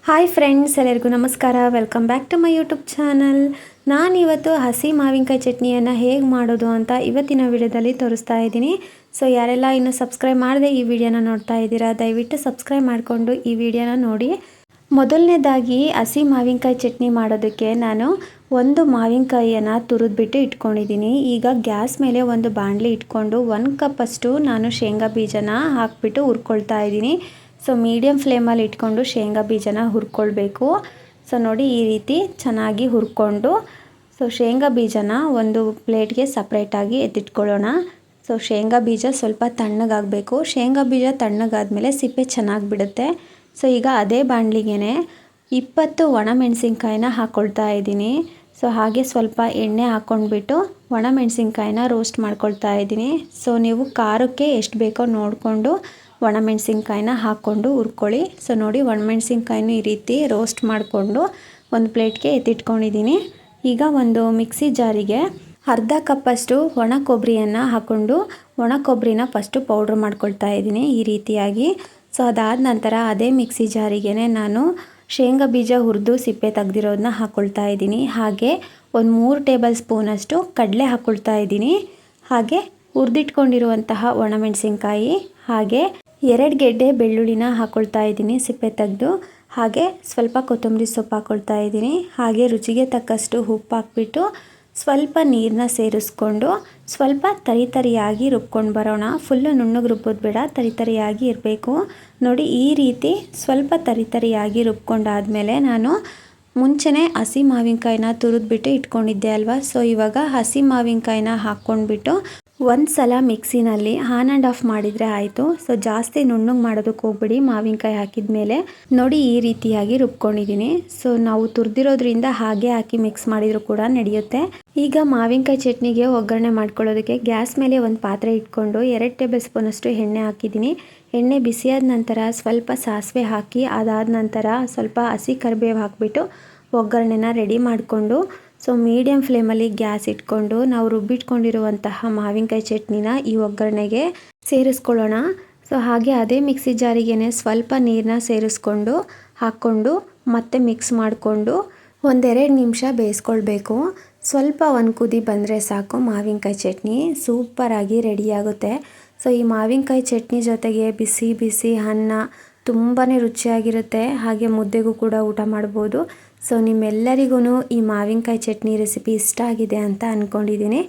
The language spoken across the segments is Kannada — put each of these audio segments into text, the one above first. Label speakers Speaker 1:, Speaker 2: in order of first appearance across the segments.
Speaker 1: ಹಾಯ್ ಫ್ರೆಂಡ್ಸ್, ಎಲ್ಲರಿಗೂ ನಮಸ್ಕಾರ. Welcome back to my YouTube channel. ನಾನಿವತ್ತು ಹಸಿ ಮಾವಿನಕಾಯಿ ಚಟ್ನಿಯನ್ನು ಹೇಗೆ ಮಾಡೋದು ಅಂತ ಇವತ್ತಿನ ವಿಡಿಯೋದಲ್ಲಿ ತೋರಿಸ್ತಾ ಇದ್ದೀನಿ. ಸೊ ಯಾರೆಲ್ಲ ಇನ್ನೂ ಸಬ್ಸ್ಕ್ರೈಬ್ ಮಾಡದೆ ಈ ವಿಡಿಯೋನ ನೋಡ್ತಾ ಇದ್ದೀರಾ, ದಯವಿಟ್ಟು ಸಬ್ಸ್ಕ್ರೈಬ್ ಮಾಡಿಕೊಂಡು ಈ ವಿಡಿಯೋನ ನೋಡಿ. ಮೊದಲನೇದಾಗಿ ಹಸಿ ಮಾವಿನಕಾಯಿ ಚಟ್ನಿ ಮಾಡೋದಕ್ಕೆ ನಾನು ಒಂದು ಮಾವಿನಕಾಯಿಯನ್ನು ತುರಿದ್ಬಿಟ್ಟು ಇಟ್ಕೊಂಡಿದ್ದೀನಿ. ಈಗ ಗ್ಯಾಸ್ ಮೇಲೆ ಒಂದು ಬಾಣಲಿ ಇಟ್ಕೊಂಡು 1 ಕಪ್ಪಷ್ಟು ನಾನು ಶೇಂಗಾ ಬೀಜನ ಹಾಕಿಬಿಟ್ಟು ಹುರ್ಕೊಳ್ತಾ ಇದ್ದೀನಿ. ಸೊ ಮೀಡಿಯಮ್ ಫ್ಲೇಮಲ್ಲಿ ಇಟ್ಕೊಂಡು ಶೇಂಗಾ ಬೀಜನ ಹುರ್ಕೊಳ್ಬೇಕು. ಸೊ ನೋಡಿ, ಈ ರೀತಿ ಚೆನ್ನಾಗಿ ಹುರ್ಕೊಂಡು ಶೇಂಗಾ ಬೀಜನ ಒಂದು ಪ್ಲೇಟ್ಗೆ ಸಪ್ರೇಟಾಗಿ ಎತ್ತಿಟ್ಕೊಳ್ಳೋಣ. ಸೊ ಶೇಂಗಾ ಬೀಜ ಸ್ವಲ್ಪ ತಣ್ಣಗಾಗಬೇಕು. ಶೇಂಗಾ ಬೀಜ ತಣ್ಣಗಾದ್ಮೇಲೆ ಸಿಪ್ಪೆ ಚೆನ್ನಾಗಿ ಬಿಡುತ್ತೆ. ಸೊ ಈಗ ಅದೇ ಬಾಣಲಿಗೆ 20 ಒಣಮೆಣಸಿನ್ಕಾಯಿನ ಹಾಕ್ಕೊಳ್ತಾ ಇದ್ದೀನಿ. ಸೊ ಹಾಗೆ ಸ್ವಲ್ಪ ಎಣ್ಣೆ ಹಾಕ್ಕೊಂಡ್ಬಿಟ್ಟು ಒಣಮೆಣಸಿನ್ಕಾಯಿನ ರೋಸ್ಟ್ ಮಾಡ್ಕೊಳ್ತಾ ಇದ್ದೀನಿ. ಸೊ ನೀವು ಖಾರಕ್ಕೆ ಎಷ್ಟು ಬೇಕೋ ನೋಡಿಕೊಂಡು ಒಣಮೆಣಸಿನ್ಕಾಯಿನ ಹಾಕ್ಕೊಂಡು ಹುರ್ಕೊಳ್ಳಿ. ಸೊ ನೋಡಿ, ಒಣಮೆಣಸಿನ್ಕಾಯಿನೂ ಈ ರೀತಿ ರೋಸ್ಟ್ ಮಾಡಿಕೊಂಡು ಒಂದು ಪ್ಲೇಟ್ಗೆ ಎತ್ತಿಟ್ಕೊಂಡಿದ್ದೀನಿ. ಈಗ ಒಂದು ಮಿಕ್ಸಿ ಜಾರಿಗೆ ಅರ್ಧ ಕಪ್ಪಷ್ಟು ಒಣ ಕೊಬ್ಬರಿಯನ್ನು ಹಾಕ್ಕೊಂಡು ಒಣ ಕೊಬ್ಬರಿನ ಫಸ್ಟು ಪೌಡ್ರ್ ಮಾಡ್ಕೊಳ್ತಾ ಇದ್ದೀನಿ ಈ ರೀತಿಯಾಗಿ. ಸೊ ಅದಾದ ನಂತರ ಅದೇ ಮಿಕ್ಸಿ ಜಾರಿಗೆ ನಾನು ಶೇಂಗಾ ಬೀಜ ಹುರಿದು ಸಿಪ್ಪೆ ತೆಗ್ದಿರೋದನ್ನ ಹಾಕ್ಕೊಳ್ತಾ ಇದ್ದೀನಿ. ಹಾಗೆ ಒಂದು 3 ಟೇಬಲ್ ಸ್ಪೂನಷ್ಟು ಕಡಲೆ ಹಾಕ್ಕೊಳ್ತಾ ಇದ್ದೀನಿ. ಹಾಗೆ ಹುರಿದಿಟ್ಕೊಂಡಿರುವಂತಹ ಒಣಮೆಣಸಿನ್ಕಾಯಿ, ಹಾಗೆ 2 ಗೆಡ್ಡೆ ಬೆಳ್ಳುಳ್ಳಿನ ಹಾಕ್ಕೊಳ್ತಾ ಇದ್ದೀನಿ ಸಿಪ್ಪೆ ತೆಗೆದು. ಹಾಗೆ ಸ್ವಲ್ಪ ಕೊತ್ತಂಬರಿ ಸೊಪ್ಪು ಹಾಕ್ಕೊಳ್ತಾ ಇದ್ದೀನಿ. ಹಾಗೆ ರುಚಿಗೆ ತಕ್ಕಷ್ಟು ಉಪ್ಪು ಹಾಕ್ಬಿಟ್ಟು ಸ್ವಲ್ಪ ನೀರನ್ನ ಸೇರಿಸ್ಕೊಂಡು ಸ್ವಲ್ಪ ತರಿಯಾಗಿ ರುಬ್ಕೊಂಡು ಬರೋಣ. ಫುಲ್ಲು ನುಣ್ಣಗೆ ರುಬ್ಬೋದು ಬೇಡ, ತರಿಯಾಗಿ ಇರಬೇಕು. ನೋಡಿ, ಈ ರೀತಿ ಸ್ವಲ್ಪ ತರಿಯಾಗಿ ರುಬ್ಕೊಂಡಾದಮೇಲೆ ನಾನು ಮುಂಚೆನೇ ಹಸಿ ಮಾವಿನಕಾಯಿನ ತುರಿದ್ಬಿಟ್ಟು ಇಟ್ಕೊಂಡಿದ್ದೆ ಅಲ್ವಾ. ಸೊ ಇವಾಗ ಹಸಿ ಮಾವಿನಕಾಯಿನ ಹಾಕ್ಕೊಂಡ್ಬಿಟ್ಟು ಒಂದು ಸಲ ಮಿಕ್ಸಿನಲ್ಲಿ ಆನ್ ಆ್ಯಂಡ್ ಆಫ್ ಮಾಡಿದರೆ ಆಯಿತು. ಸೊ ಜಾಸ್ತಿ ನುಣ್ಣಗೆ ಮಾಡೋದಕ್ಕೆ ಹೋಗ್ಬಿಡಿ. ಮಾವಿನಕಾಯಿ ಹಾಕಿದ ಮೇಲೆ ನೋಡಿ, ಈ ರೀತಿಯಾಗಿ ರುಬ್ಕೊಂಡಿದ್ದೀನಿ. ಸೊ ನಾವು ತುರಿದಿರೋದ್ರಿಂದ ಹಾಗೆ ಹಾಕಿ ಮಿಕ್ಸ್ ಮಾಡಿದರೂ ಕೂಡ ನಡೆಯುತ್ತೆ. ಈಗ ಮಾವಿನಕಾಯಿ ಚಟ್ನಿಗೆ ಒಗ್ಗರಣೆ ಮಾಡ್ಕೊಳ್ಳೋದಕ್ಕೆ ಗ್ಯಾಸ್ ಮೇಲೆ ಒಂದು ಪಾತ್ರೆ ಇಟ್ಕೊಂಡು 2 ಟೇಬಲ್ ಸ್ಪೂನಷ್ಟು ಎಣ್ಣೆ ಹಾಕಿದ್ದೀನಿ. ಎಣ್ಣೆ ಬಿಸಿಯಾದ ನಂತರ ಸ್ವಲ್ಪ ಸಾಸಿವೆ ಹಾಕಿ, ಅದಾದ ನಂತರ ಸ್ವಲ್ಪ ಹಸಿ ಕರಿಬೇವು ಹಾಕಿಬಿಟ್ಟು ಒಗ್ಗರಣೆನ ರೆಡಿ ಮಾಡಿಕೊಂಡು ಸೊ ಮೀಡಿಯಮ್ ಫ್ಲೇಮಲ್ಲಿ ಗ್ಯಾಸ್ ಇಟ್ಕೊಂಡು ನಾವು ರುಬ್ಬಿಟ್ಕೊಂಡಿರುವಂತಹ ಮಾವಿನಕಾಯಿ ಚಟ್ನಿನ ಈ ಒಗ್ಗರಣೆಗೆ ಸೇರಿಸ್ಕೊಳ್ಳೋಣ. ಸೊ ಹಾಗೆ ಅದೇ ಮಿಕ್ಸಿ ಜಾರಿಗೇ ಸ್ವಲ್ಪ ನೀರನ್ನ ಸೇರಿಸ್ಕೊಂಡು ಹಾಕ್ಕೊಂಡು ಮತ್ತೆ ಮಿಕ್ಸ್ ಮಾಡಿಕೊಂಡು 1-2 ನಿಮಿಷ ಬೇಯಿಸ್ಕೊಳ್ಬೇಕು. ಸ್ವಲ್ಪ ಒಂದು ಕುದಿ ಬಂದರೆ ಸಾಕು, ಮಾವಿನಕಾಯಿ ಚಟ್ನಿ ಸೂಪರಾಗಿ ರೆಡಿಯಾಗುತ್ತೆ. ಸೊ ಈ ಮಾವಿನಕಾಯಿ ಚಟ್ನಿ ಜೊತೆಗೆ ಬಿಸಿ ಬಿಸಿ ಅನ್ನ ತುಂಬಾ ರುಚಿಯಾಗಿರುತ್ತೆ. ಹಾಗೆ ಮುದ್ದೆಗೂ ಕೂಡ ಊಟ ಮಾಡ್ಬೋದು. ಸೊ ನಿಮ್ಮೆಲ್ಲರಿಗೂ ಈ ಮಾವಿನಕಾಯಿ ಚಟ್ನಿ ರೆಸಿಪಿ ಇಷ್ಟ ಆಗಿದೆ ಅಂತ ಅಂದ್ಕೊಂಡಿದ್ದೀನಿ.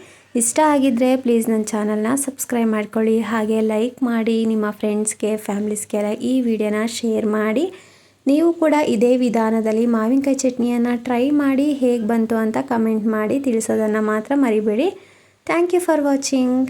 Speaker 1: ಇಷ್ಟ ಆಗಿದ್ದರೆ ಪ್ಲೀಸ್ ನನ್ನ ಚಾನಲ್ನ ಸಬ್ಸ್ಕ್ರೈಬ್ ಮಾಡ್ಕೊಳ್ಳಿ. ಹಾಗೆ ಲೈಕ್ ಮಾಡಿ, ನಿಮ್ಮ ಫ್ರೆಂಡ್ಸ್ಗೆ ಫ್ಯಾಮಿಲೀಸ್ಗೆಲ್ಲ ಈ ವಿಡಿಯೋನ ಶೇರ್ ಮಾಡಿ. ನೀವು ಕೂಡ ಇದೇ ವಿಧಾನದಲ್ಲಿ ಮಾವಿನಕಾಯಿ ಚಟ್ನಿಯನ್ನು ಟ್ರೈ ಮಾಡಿ ಹೇಗೆ ಬಂತು ಅಂತ ಕಮೆಂಟ್ ಮಾಡಿ ತಿಳಿಸೋದನ್ನು ಮಾತ್ರ ಮರಿಬೇಡಿ. Thank you for watching.